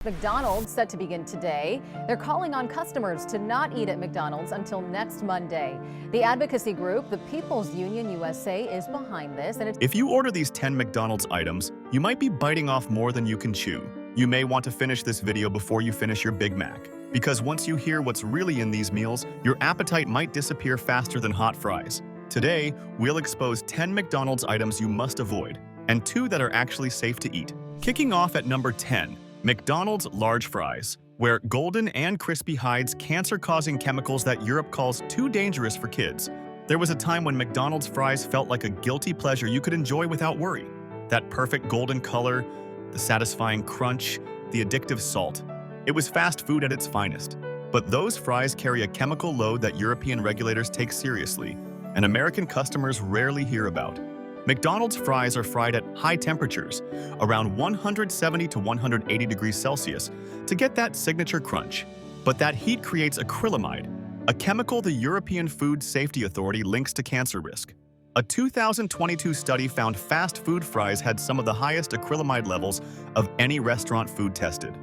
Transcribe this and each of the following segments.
McDonald's set to begin today. They're calling on customers to not eat at McDonald's until next Monday. The advocacy group, the People's Union USA, is behind this. If you order these 10 McDonald's items, you might be biting off more than you can chew. You may want to finish this video before you finish your Big Mac, because once you hear what's really in these meals, your appetite might disappear faster than hot fries. Today, we'll expose 10 McDonald's items you must avoid, and 2 that are actually safe to eat. Kicking off at number 10. McDonald's large fries, where golden and crispy hides cancer-causing chemicals that Europe calls too dangerous for kids. There was a time when McDonald's fries felt like a guilty pleasure you could enjoy without worry. That perfect golden color, the satisfying crunch, the addictive salt. It was fast food at its finest. But those fries carry a chemical load that European regulators take seriously, and American customers rarely hear about. McDonald's fries are fried at high temperatures, around 170 to 180 degrees Celsius, to get that signature crunch. But that heat creates acrylamide, a chemical the European Food Safety Authority links to cancer risk. A 2022 study found fast food fries had some of the highest acrylamide levels of any restaurant food tested.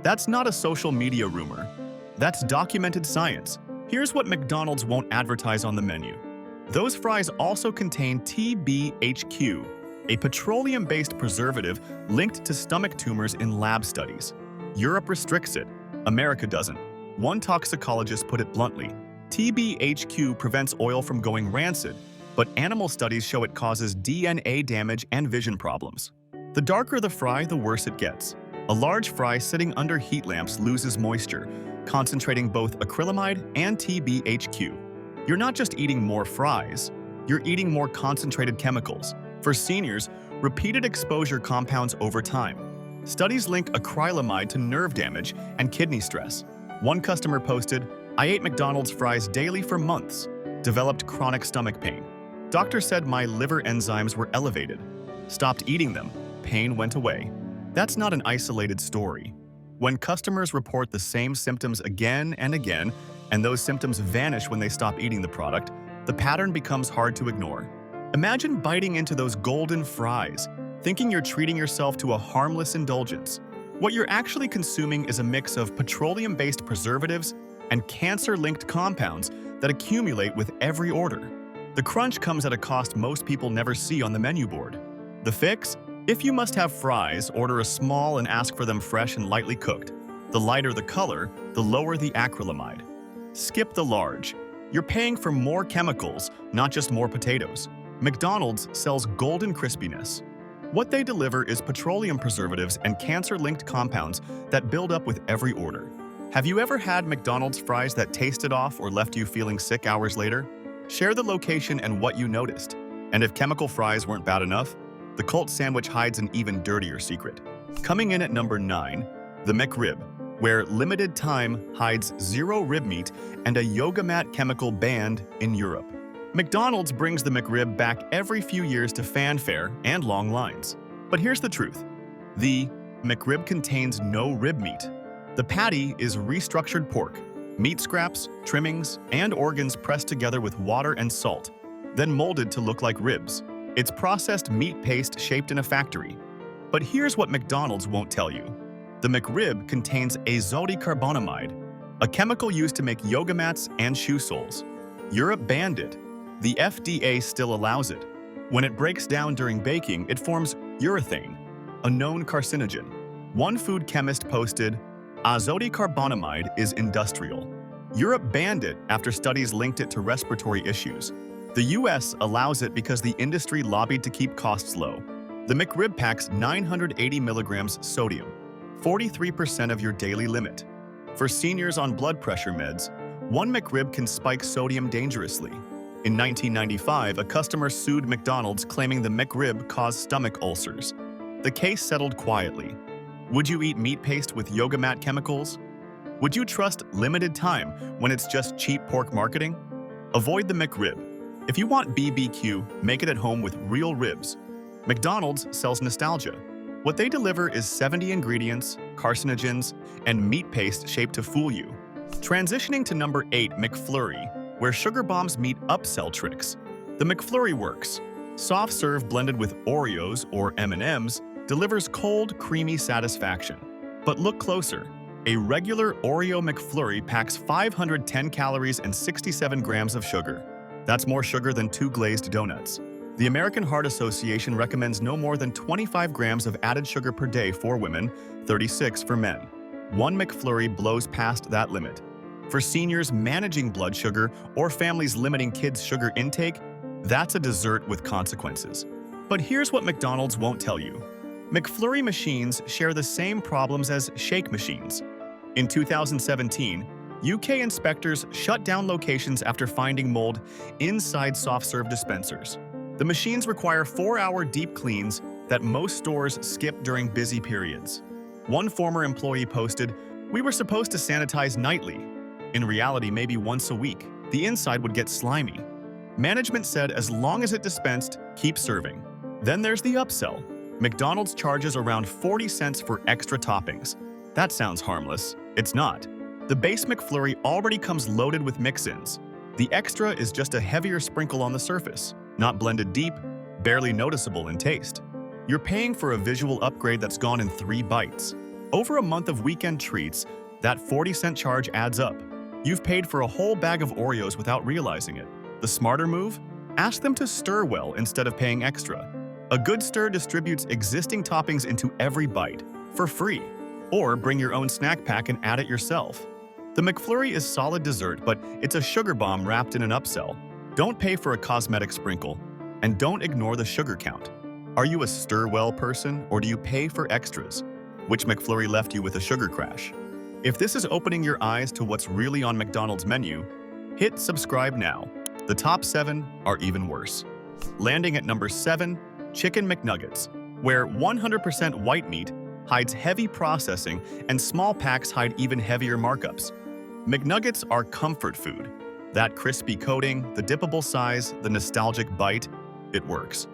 That's not a social media rumor. That's documented science. Here's what McDonald's won't advertise on the menu. Those fries also contain TBHQ, a petroleum-based preservative linked to stomach tumors in lab studies. Europe restricts it. America doesn't. One toxicologist put it bluntly. TBHQ prevents oil from going rancid, but animal studies show it causes DNA damage and vision problems. The darker the fry, the worse it gets. A large fry sitting under heat lamps loses moisture, concentrating both acrylamide and TBHQ. You're not just eating more fries, you're eating more concentrated chemicals. For seniors, repeated exposure compounds over time. Studies link acrylamide to nerve damage and kidney stress. One customer posted, "I ate McDonald's fries daily for months, developed chronic stomach pain. Doctor said my liver enzymes were elevated. Stopped eating them, pain went away." That's not an isolated story. When customers report the same symptoms again and again, and those symptoms vanish when they stop eating the product, the pattern becomes hard to ignore. Imagine biting into those golden fries, thinking you're treating yourself to a harmless indulgence. What you're actually consuming is a mix of petroleum-based preservatives and cancer-linked compounds that accumulate with every order. The crunch comes at a cost most people never see on the menu board. The fix? If you must have fries, order a small and ask for them fresh and lightly cooked. The lighter the color, the lower the acrylamide. Skip the large. You're paying for more chemicals, not just more potatoes. McDonald's sells golden crispiness. What they deliver is petroleum preservatives and cancer-linked compounds that build up with every order. Have you ever had McDonald's fries that tasted off or left you feeling sick hours later? Share the location and what you noticed. And if chemical fries weren't bad enough, the cult sandwich hides an even dirtier secret. Coming in at number 9, the McRib, where limited time hides 0 rib meat and a yoga mat chemical banned in Europe. McDonald's brings the McRib back every few years to fanfare and long lines. But here's the truth. The McRib contains no rib meat. The patty is restructured pork, meat scraps, trimmings, and organs pressed together with water and salt, then molded to look like ribs. It's processed meat paste shaped in a factory. But here's what McDonald's won't tell you. The McRib contains azotocarbonamide, a chemical used to make yoga mats and shoe soles. Europe banned it. The FDA still allows it. When it breaks down during baking, it forms urethane, a known carcinogen. One food chemist posted, "Azotocarbonamide is industrial." Europe banned it after studies linked it to respiratory issues. The US allows it because the industry lobbied to keep costs low. The McRib packs 980 milligrams sodium, 43% of your daily limit. For seniors on blood pressure meds, one McRib can spike sodium dangerously. In 1995, a customer sued McDonald's claiming the McRib caused stomach ulcers. The case settled quietly. Would you eat meat paste with yoga mat chemicals? Would you trust limited time when it's just cheap pork marketing? Avoid the McRib. If you want BBQ, make it at home with real ribs. McDonald's sells nostalgia. What they deliver is 70 ingredients, carcinogens, and meat paste shaped to fool you. Transitioning to number 8, McFlurry, where sugar bombs meet upsell tricks. The McFlurry works. Soft serve blended with Oreos or M&Ms delivers cold, creamy satisfaction. But look closer. A regular Oreo McFlurry packs 510 calories and 67 grams of sugar. That's more sugar than 2 glazed donuts. The American Heart Association recommends no more than 25 grams of added sugar per day for women, 36 for men. One McFlurry blows past that limit. For seniors managing blood sugar or families limiting kids' sugar intake, that's a dessert with consequences. But here's what McDonald's won't tell you. McFlurry machines share the same problems as shake machines. In 2017, UK inspectors shut down locations after finding mold inside soft-serve dispensers. The machines require 4-hour deep cleans that most stores skip during busy periods. One former employee posted, "We were supposed to sanitize nightly. In reality, maybe once a week. The inside would get slimy." Management said as long as it dispensed, keep serving. Then there's the upsell. McDonald's charges around 40 cents for extra toppings. That sounds harmless. It's not. The base McFlurry already comes loaded with mix-ins. The extra is just a heavier sprinkle on the surface, not blended deep, barely noticeable in taste. You're paying for a visual upgrade that's gone in 3 bites. Over a month of weekend treats, that 40-cent charge adds up. You've paid for a whole bag of Oreos without realizing it. The smarter move? Ask them to stir well instead of paying extra. A good stir distributes existing toppings into every bite, for free. Or bring your own snack pack and add it yourself. The McFlurry is solid dessert, but it's a sugar bomb wrapped in an upsell. Don't pay for a cosmetic sprinkle, and don't ignore the sugar count. Are you a stir-well person, or do you pay for extras? Which McFlurry left you with a sugar crash? If this is opening your eyes to what's really on McDonald's menu, hit subscribe now. The top 7 are even worse. Landing at number 7, Chicken McNuggets, where 100% white meat hides heavy processing and small packs hide even heavier markups. McNuggets are comfort food. That crispy coating, the dippable size, the nostalgic bite, it works.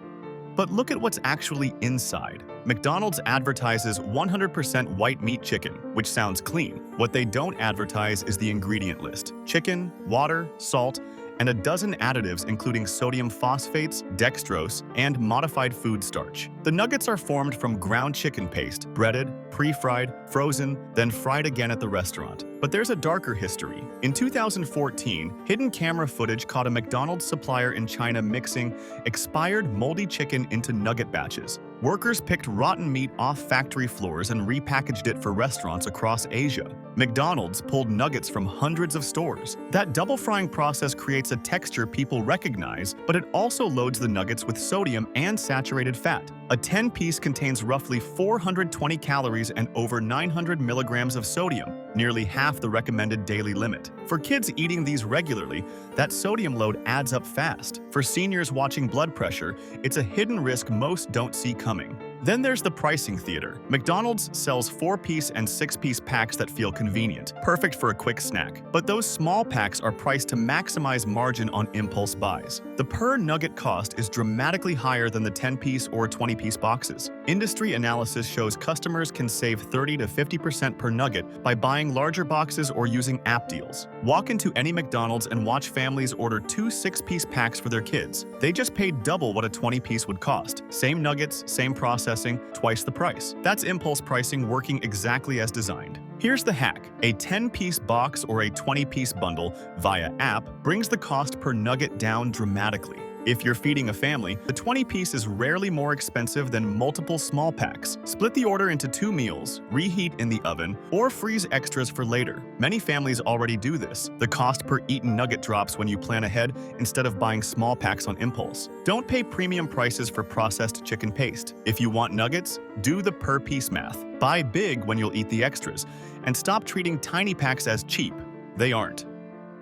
But look at what's actually inside. McDonald's advertises 100% white meat chicken, which sounds clean. What they don't advertise is the ingredient list. Chicken, water, salt, and a dozen additives including sodium phosphates, dextrose, and modified food starch. The nuggets are formed from ground chicken paste, breaded, pre-fried, frozen, then fried again at the restaurant. But there's a darker history. In 2014, hidden camera footage caught a McDonald's supplier in China mixing expired moldy chicken into nugget batches. Workers picked rotten meat off factory floors and repackaged it for restaurants across Asia. McDonald's pulled nuggets from hundreds of stores. That double frying process creates a texture people recognize, but it also loads the nuggets with sodium and saturated fat. A 10-piece contains roughly 420 calories and over 900 milligrams of sodium, nearly half the recommended daily limit. For kids eating these regularly, that sodium load adds up fast. For seniors watching blood pressure, it's a hidden risk most don't see coming. Then there's the pricing theater. McDonald's sells 4-piece and 6-piece packs that feel convenient, perfect for a quick snack. But those small packs are priced to maximize margin on impulse buys. The per nugget cost is dramatically higher than the 10-piece or 20-piece boxes. Industry analysis shows customers can save 30 to 50% per nugget by buying larger boxes or using app deals. Walk into any McDonald's and watch families order 2 6-piece packs for their kids. They just paid double what a 20-piece would cost. Same nuggets, same processing, twice the price. That's impulse pricing working exactly as designed. Here's the hack. A 10-piece box or a 20-piece bundle via app brings the cost per nugget down dramatically. If you're feeding a family, the 20-piece is rarely more expensive than multiple small packs. Split the order into 2 meals, reheat in the oven, or freeze extras for later. Many families already do this. The cost per eaten nugget drops when you plan ahead instead of buying small packs on impulse. Don't pay premium prices for processed chicken paste. If you want nuggets, do the per-piece math. Buy big when you'll eat the extras, and stop treating tiny packs as cheap. They aren't.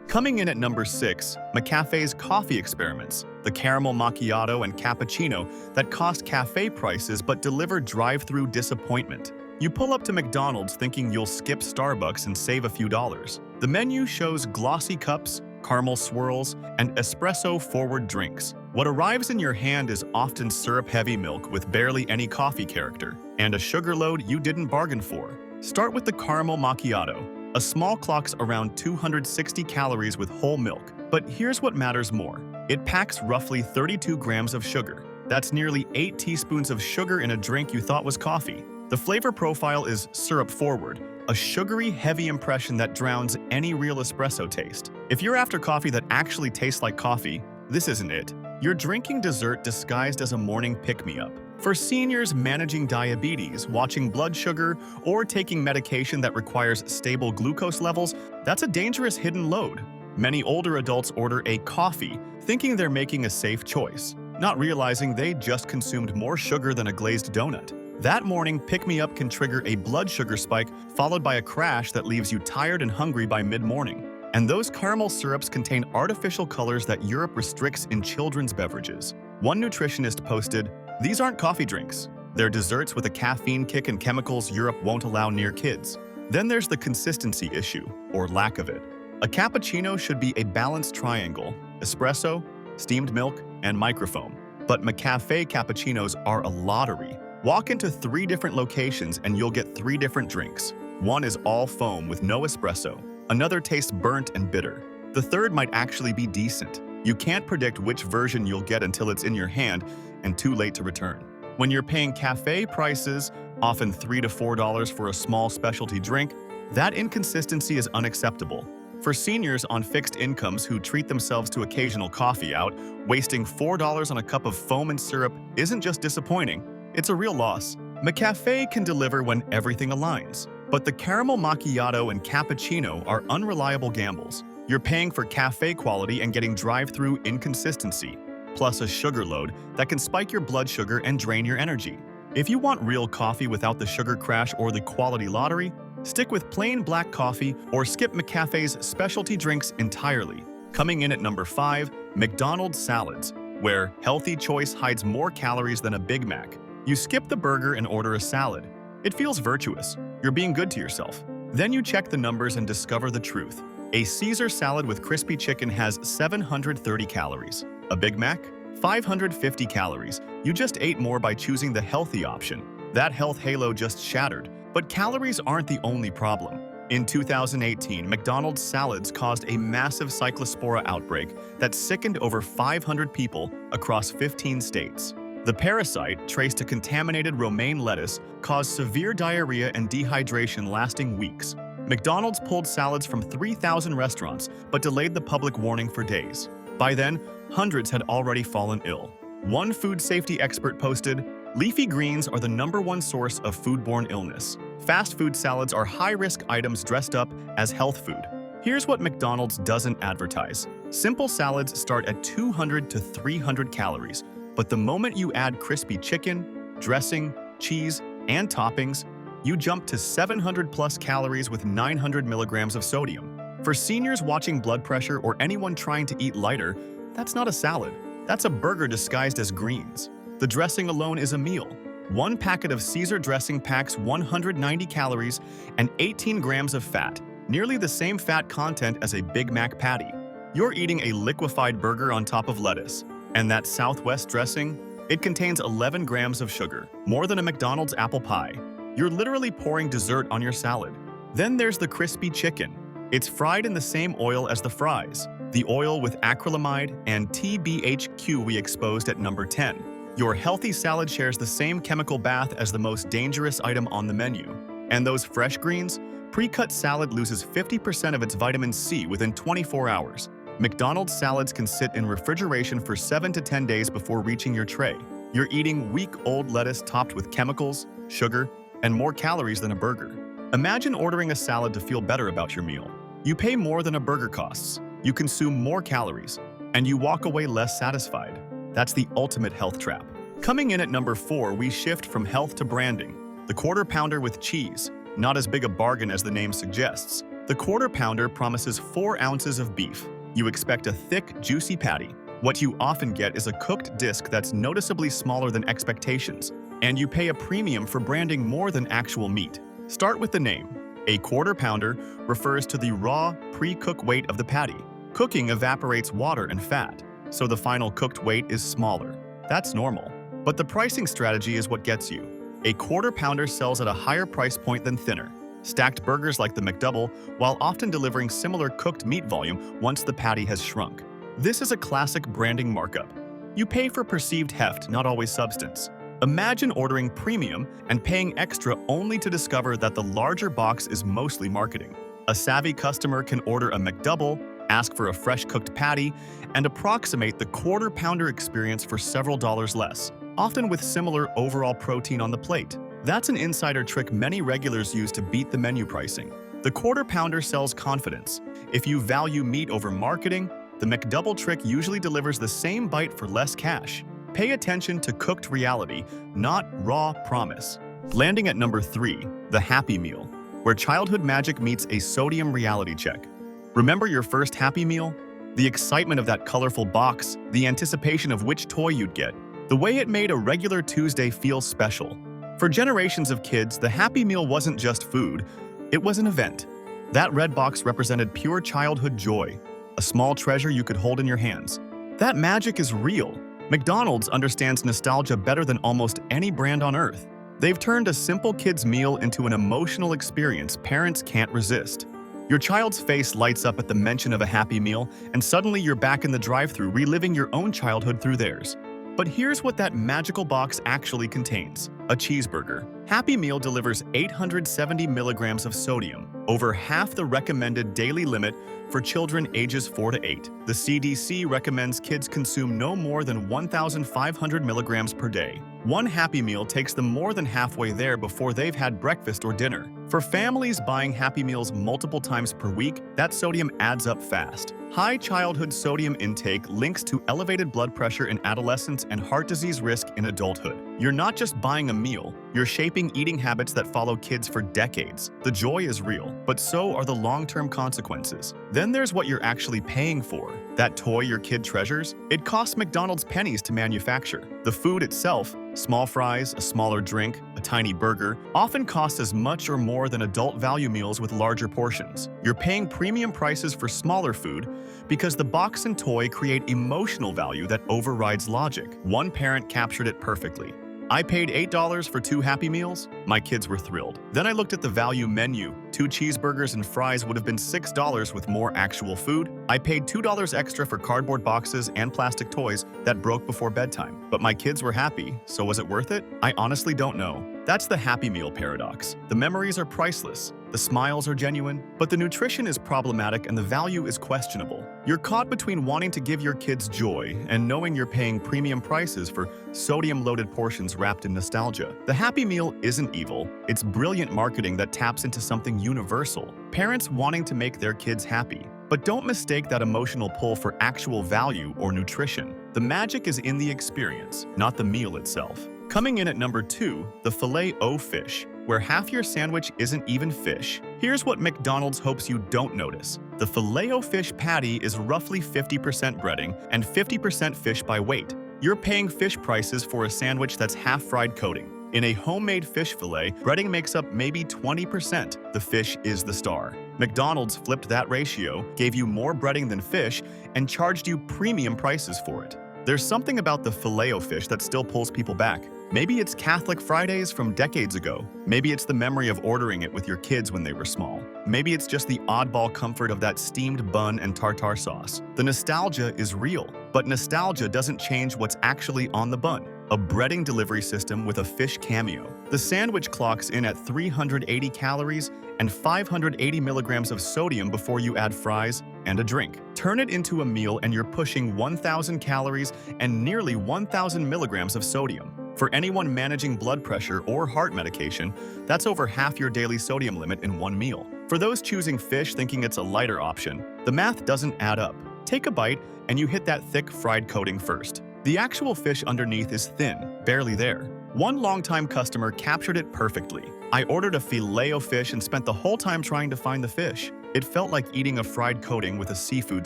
Coming in at number 6, McCafe's coffee experiments, the caramel macchiato and cappuccino that cost cafe prices but deliver drive-through disappointment. You pull up to McDonald's thinking you'll skip Starbucks and save a few dollars. The menu shows glossy cups, caramel swirls, and espresso-forward drinks. What arrives in your hand is often syrup-heavy milk with barely any coffee character, and a sugar load you didn't bargain for. Start with the caramel macchiato. A small clock's around 260 calories with whole milk. But here's what matters more. It packs roughly 32 grams of sugar. That's nearly 8 teaspoons of sugar in a drink you thought was coffee. The flavor profile is syrup-forward, a sugary, heavy impression that drowns any real espresso taste. If you're after coffee that actually tastes like coffee, this isn't it. You're drinking dessert disguised as a morning pick-me-up. For seniors managing diabetes, watching blood sugar, or taking medication that requires stable glucose levels, that's a dangerous hidden load. Many older adults order a coffee, thinking they're making a safe choice, not realizing they just consumed more sugar than a glazed donut. That morning, pick-me-up can trigger a blood sugar spike, followed by a crash that leaves you tired and hungry by mid-morning. And those caramel syrups contain artificial colors that Europe restricts in children's beverages. One nutritionist posted, "These aren't coffee drinks. They're desserts with a caffeine kick and chemicals Europe won't allow near kids." Then there's the consistency issue, or lack of it. A cappuccino should be a balanced triangle: espresso, steamed milk, and microfoam. But McCafe cappuccinos are a lottery. Walk into 3 different locations and you'll get 3 different drinks. One is all foam with no espresso. Another tastes burnt and bitter. The third might actually be decent. You can't predict which version you'll get until it's in your hand and too late to return. When you're paying cafe prices, often $3 to $4 for a small specialty drink, that inconsistency is unacceptable. For seniors on fixed incomes who treat themselves to occasional coffee out, wasting $4 on a cup of foam and syrup isn't just disappointing, it's a real loss. McCafe can deliver when everything aligns, but the caramel macchiato and cappuccino are unreliable gambles. You're paying for cafe quality and getting drive-through inconsistency, plus a sugar load that can spike your blood sugar and drain your energy. If you want real coffee without the sugar crash or the quality lottery, stick with plain black coffee or skip McCafe's specialty drinks entirely. Coming in at number 5, McDonald's salads, where healthy choice hides more calories than a Big Mac. You skip the burger and order a salad. It feels virtuous. You're being good to yourself. Then you check the numbers and discover the truth. A Caesar salad with crispy chicken has 730 calories. A Big Mac? 550 calories. You just ate more by choosing the healthy option. That health halo just shattered. But calories aren't the only problem. In 2018, McDonald's salads caused a massive cyclospora outbreak that sickened over 500 people across 15 states. The parasite, traced to contaminated romaine lettuce, caused severe diarrhea and dehydration lasting weeks. McDonald's pulled salads from 3,000 restaurants but delayed the public warning for days. By then, hundreds had already fallen ill. One food safety expert posted, "Leafy greens are the #1 source of foodborne illness. Fast food salads are high-risk items dressed up as health food." Here's what McDonald's doesn't advertise. Simple salads start at 200 to 300 calories, but the moment you add crispy chicken, dressing, cheese, and toppings, you jump to 700 plus calories with 900 milligrams of sodium. For seniors watching blood pressure or anyone trying to eat lighter, that's not a salad. That's a burger disguised as greens. The dressing alone is a meal. One packet of Caesar dressing packs 190 calories and 18 grams of fat, nearly the same fat content as a Big Mac patty. You're eating a liquefied burger on top of lettuce. And that Southwest dressing? It contains 11 grams of sugar, more than a McDonald's apple pie. You're literally pouring dessert on your salad. Then there's the crispy chicken. It's fried in the same oil as the fries, the oil with acrylamide and TBHQ we exposed at number 10. Your healthy salad shares the same chemical bath as the most dangerous item on the menu. And those fresh greens? Pre-cut salad loses 50% of its vitamin C within 24 hours. McDonald's salads can sit in refrigeration for 7 to 10 days before reaching your tray. You're eating week-old lettuce topped with chemicals, sugar, and more calories than a burger. Imagine ordering a salad to feel better about your meal. You pay more than a burger costs, you consume more calories, and you walk away less satisfied. That's the ultimate health trap. Coming in at number 4, we shift from health to branding. The Quarter Pounder with cheese. Not as big a bargain as the name suggests. The Quarter Pounder promises 4 ounces of beef. You expect a thick, juicy patty. What you often get is a cooked disc that's noticeably smaller than expectations, and you pay a premium for branding more than actual meat. Start with the name. A Quarter Pounder refers to the raw, pre-cooked weight of the patty. Cooking evaporates water and fat, so the final cooked weight is smaller. That's normal. But the pricing strategy is what gets you. A Quarter Pounder sells at a higher price point than thinner, stacked burgers like the McDouble, while often delivering similar cooked meat volume once the patty has shrunk. This is a classic branding markup. You pay for perceived heft, not always substance. Imagine ordering premium and paying extra only to discover that the larger box is mostly marketing. A savvy customer can order a McDouble, ask for a fresh-cooked patty, and approximate the quarter-pounder experience for several dollars less, often with similar overall protein on the plate. That's an insider trick many regulars use to beat the menu pricing. The quarter-pounder sells confidence. If you value meat over marketing, the McDouble trick usually delivers the same bite for less cash. Pay attention to cooked reality, not raw promise. Landing at number 3, the Happy Meal, where childhood magic meets a sodium reality check. Remember your first Happy Meal? The excitement of that colorful box, the anticipation of which toy you'd get, the way it made a regular Tuesday feel special. For generations of kids, the Happy Meal wasn't just food, it was an event. That red box represented pure childhood joy, a small treasure you could hold in your hands. That magic is real. McDonald's understands nostalgia better than almost any brand on earth. They've turned a simple kid's meal into an emotional experience parents can't resist. Your child's face lights up at the mention of a Happy Meal, and suddenly you're back in the drive-thru reliving your own childhood through theirs. But here's what that magical box actually contains: a cheeseburger. Happy Meal delivers 870 milligrams of sodium, over half the recommended daily limit for children ages 4 to 8. The CDC recommends kids consume no more than 1,500 milligrams per day. One Happy Meal takes them more than halfway there before they've had breakfast or dinner. For families buying Happy Meals multiple times per week, that sodium adds up fast. High childhood sodium intake links to elevated blood pressure in adolescence and heart disease risk in adulthood. You're not just buying a meal, you're shaping eating habits that follow kids for decades. The joy is real, but so are the long-term consequences. Then there's what you're actually paying for. That toy your kid treasures? It costs McDonald's pennies to manufacture. The food itself, small fries, a smaller drink, a tiny burger, often costs as much or more than adult value meals with larger portions. You're paying premium prices for smaller food because the box and toy create emotional value that overrides logic. One parent captured it perfectly. I paid $8 for 2 Happy Meals. My kids were thrilled. Then I looked at the value menu. 2 cheeseburgers and fries would have been $6 with more actual food. I paid $2 extra for cardboard boxes and plastic toys that broke before bedtime. But my kids were happy, so was it worth it? I honestly don't know. That's the Happy Meal paradox. The memories are priceless, the smiles are genuine, but the nutrition is problematic and the value is questionable. You're caught between wanting to give your kids joy and knowing you're paying premium prices for sodium-loaded portions wrapped in nostalgia. The Happy Meal isn't evil, it's brilliant marketing that taps into something universal. Parents wanting to make their kids happy. But don't mistake that emotional pull for actual value or nutrition. The magic is in the experience, not the meal itself. Coming in at number 2, the Filet-O-Fish, where half your sandwich isn't even fish. Here's what McDonald's hopes you don't notice. The Filet-O-Fish patty is roughly 50% breading and 50% fish by weight. You're paying fish prices for a sandwich that's half-fried coating. In a homemade fish fillet, breading makes up maybe 20%. The fish is the star. McDonald's flipped that ratio, gave you more breading than fish, and charged you premium prices for it. There's something about the Filet-O-Fish that still pulls people back. Maybe it's Catholic Fridays from decades ago. Maybe it's the memory of ordering it with your kids when they were small. Maybe it's just the oddball comfort of that steamed bun and tartar sauce. The nostalgia is real, but nostalgia doesn't change what's actually on the bun. A breading delivery system with a fish cameo. The sandwich clocks in at 380 calories and 580 milligrams of sodium before you add fries and a drink. Turn it into a meal and you're pushing 1,000 calories and nearly 1,000 milligrams of sodium. For anyone managing blood pressure or heart medication, that's over half your daily sodium limit in one meal. For those choosing fish thinking it's a lighter option, the math doesn't add up. Take a bite and you hit that thick fried coating first. The actual fish underneath is thin, barely there. One longtime customer captured it perfectly. I ordered a Filet-O-Fish and spent the whole time trying to find the fish. It felt like eating a fried coating with a seafood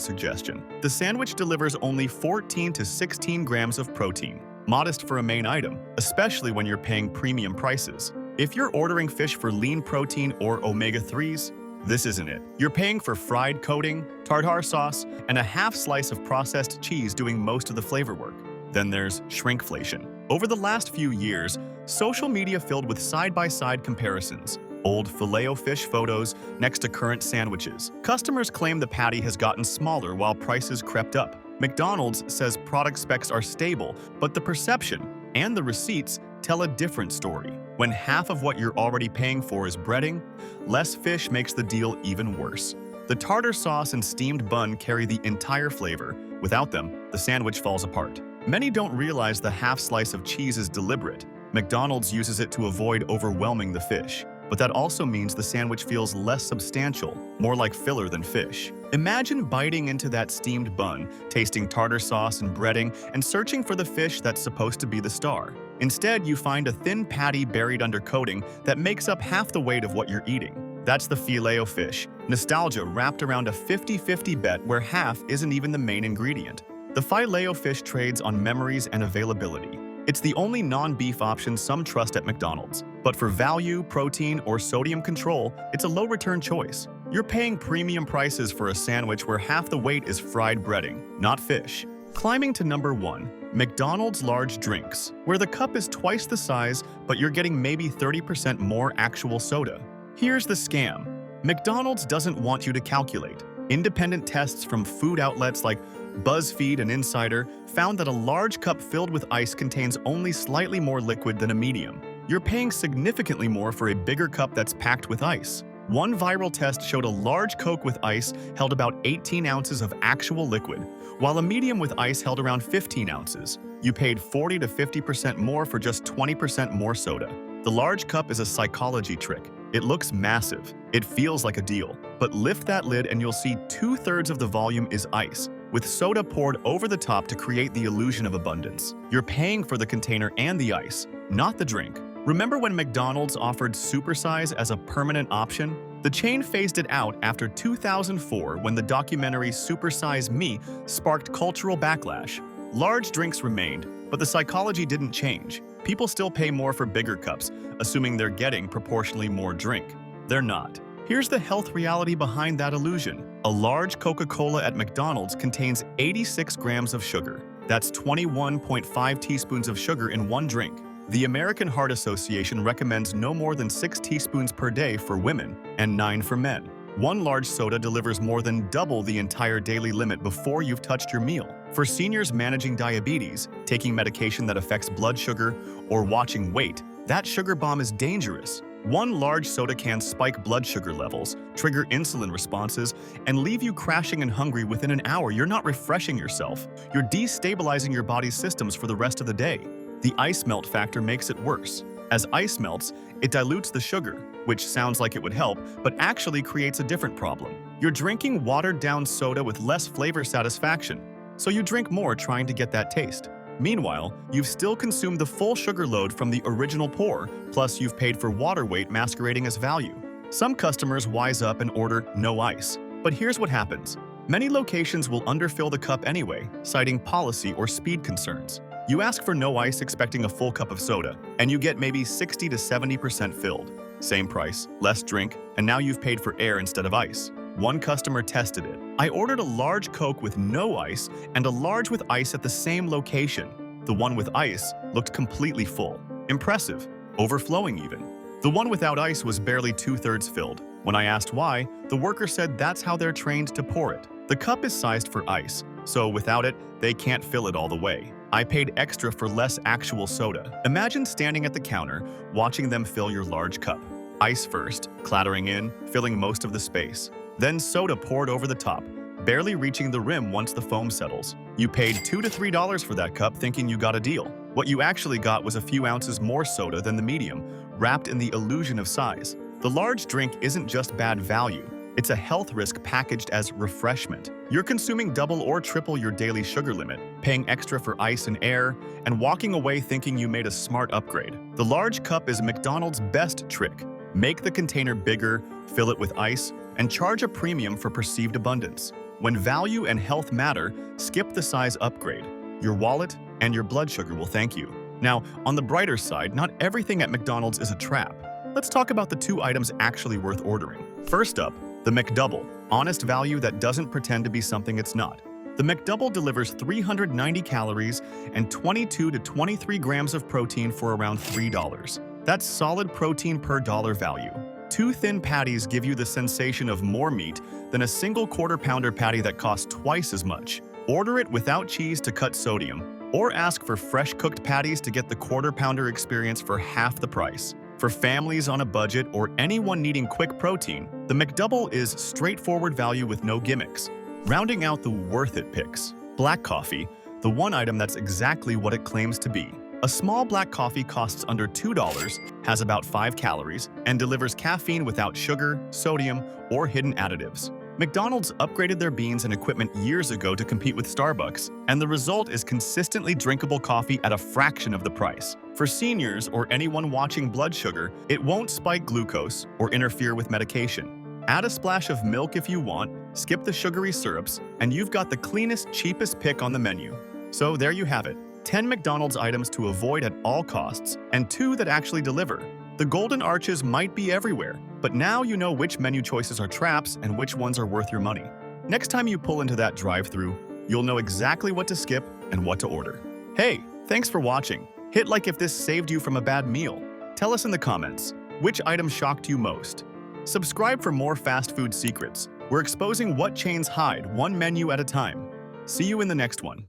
suggestion. The sandwich delivers only 14 to 16 grams of protein. Modest for a main item, especially when you're paying premium prices. If you're ordering fish for lean protein or omega-3s, this isn't it. You're paying for fried coating, tartar sauce, and a half slice of processed cheese doing most of the flavor work. Then there's shrinkflation. Over the last few years, social media filled with side-by-side comparisons. Old Filet-O-Fish photos next to current sandwiches. Customers claim the patty has gotten smaller while prices crept up. McDonald's says product specs are stable, but the perception and the receipts tell a different story. When half of what you're already paying for is breading, less fish makes the deal even worse. The tartar sauce and steamed bun carry the entire flavor. Without them, the sandwich falls apart. Many don't realize the half slice of cheese is deliberate. McDonald's uses it to avoid overwhelming the fish. But that also means the sandwich feels less substantial, more like filler than fish. Imagine biting into that steamed bun, tasting tartar sauce and breading, and searching for the fish that's supposed to be the star. Instead, you find a thin patty buried under coating that makes up half the weight of what you're eating. That's the Filet-O-Fish, nostalgia wrapped around a 50-50 bet where half isn't even the main ingredient. The Filet-O-Fish trades on memories and availability. It's the only non-beef option some trust at McDonald's. But for value, protein, or sodium control, it's a low-return choice. You're paying premium prices for a sandwich where half the weight is fried breading, not fish. Climbing to number 1, McDonald's large drinks, where the cup is twice the size, but you're getting maybe 30% more actual soda. Here's the scam. McDonald's doesn't want you to calculate. Independent tests from food outlets like BuzzFeed and Insider found that a large cup filled with ice contains only slightly more liquid than a medium. You're paying significantly more for a bigger cup that's packed with ice. One viral test showed a large Coke with ice held about 18 ounces of actual liquid, while a medium with ice held around 15 ounces. You paid 40 to 50% more for just 20% more soda. The large cup is a psychology trick. It looks massive. It feels like a deal. But lift that lid and you'll see 2/3 of the volume is ice, with soda poured over the top to create the illusion of abundance. You're paying for the container and the ice, not the drink. Remember when McDonald's offered supersize as a permanent option? The chain phased it out after 2004 when the documentary Supersize Me sparked cultural backlash. Large drinks remained, but the psychology didn't change. People still pay more for bigger cups, assuming they're getting proportionally more drink. They're not. Here's the health reality behind that illusion. A large Coca-Cola at McDonald's contains 86 grams of sugar. That's 21.5 teaspoons of sugar in one drink. The American Heart Association recommends no more than 6 teaspoons per day for women and 9 for men. One large soda delivers more than double the entire daily limit before you've touched your meal. For seniors managing diabetes, taking medication that affects blood sugar, or watching weight, that sugar bomb is dangerous. One large soda can spike blood sugar levels, trigger insulin responses, and leave you crashing and hungry within an hour. You're not refreshing yourself. You're destabilizing your body's systems for the rest of the day. The ice melt factor makes it worse. As ice melts, it dilutes the sugar, which sounds like it would help, but actually creates a different problem. You're drinking watered-down soda with less flavor satisfaction, so you drink more trying to get that taste. Meanwhile, you've still consumed the full sugar load from the original pour, plus you've paid for water weight masquerading as value. Some customers wise up and order no ice. But here's what happens. Many locations will underfill the cup anyway, citing policy or speed concerns. You ask for no ice expecting a full cup of soda, and you get maybe 60 to 70% filled. Same price, less drink, and now you've paid for air instead of ice. One customer tested it. I ordered a large Coke with no ice and a large with ice at the same location. The one with ice looked completely full. Impressive. Overflowing even. The one without ice was barely 2/3 filled. When I asked why, the worker said that's how they're trained to pour it. The cup is sized for ice, so without it, they can't fill it all the way. I paid extra for less actual soda. Imagine standing at the counter, watching them fill your large cup. Ice first, clattering in, filling most of the space. Then soda poured over the top, barely reaching the rim once the foam settles. You paid $2 to $3 for that cup thinking you got a deal. What you actually got was a few ounces more soda than the medium, wrapped in the illusion of size. The large drink isn't just bad value. It's a health risk packaged as refreshment. You're consuming double or triple your daily sugar limit, paying extra for ice and air, and walking away thinking you made a smart upgrade. The large cup is McDonald's best trick. Make the container bigger, fill it with ice, and charge a premium for perceived abundance. When value and health matter, skip the size upgrade. Your wallet and your blood sugar will thank you. Now, on the brighter side, not everything at McDonald's is a trap. Let's talk about the 2 items actually worth ordering. First up, the McDouble, honest value that doesn't pretend to be something it's not. The McDouble delivers 390 calories and 22 to 23 grams of protein for around $3. That's solid protein per dollar value. 2 thin patties give you the sensation of more meat than a single quarter-pounder patty that costs twice as much. Order it without cheese to cut sodium, Or ask for fresh cooked patties to get the quarter pounder experience for half the price. For families on a budget or anyone needing quick protein, the McDouble is straightforward value with no gimmicks. Rounding out the worth it picks, black coffee, the one item that's exactly what it claims to be. A small black coffee costs under $2, has about 5 calories, and delivers caffeine without sugar, sodium, or hidden additives. McDonald's upgraded their beans and equipment years ago to compete with Starbucks, and the result is consistently drinkable coffee at a fraction of the price. For seniors or anyone watching blood sugar, it won't spike glucose or interfere with medication. Add a splash of milk if you want, skip the sugary syrups, and you've got the cleanest, cheapest pick on the menu. So there you have it, 10 McDonald's items to avoid at all costs, and 2 that actually deliver. The golden arches might be everywhere, but now you know which menu choices are traps and which ones are worth your money. Next time you pull into that drive-thru, you'll know exactly what to skip and what to order. Hey, thanks for watching. Hit like if this saved you from a bad meal. Tell us in the comments, which item shocked you most? Subscribe for more fast food secrets. We're exposing what chains hide, one menu at a time. See you in the next one.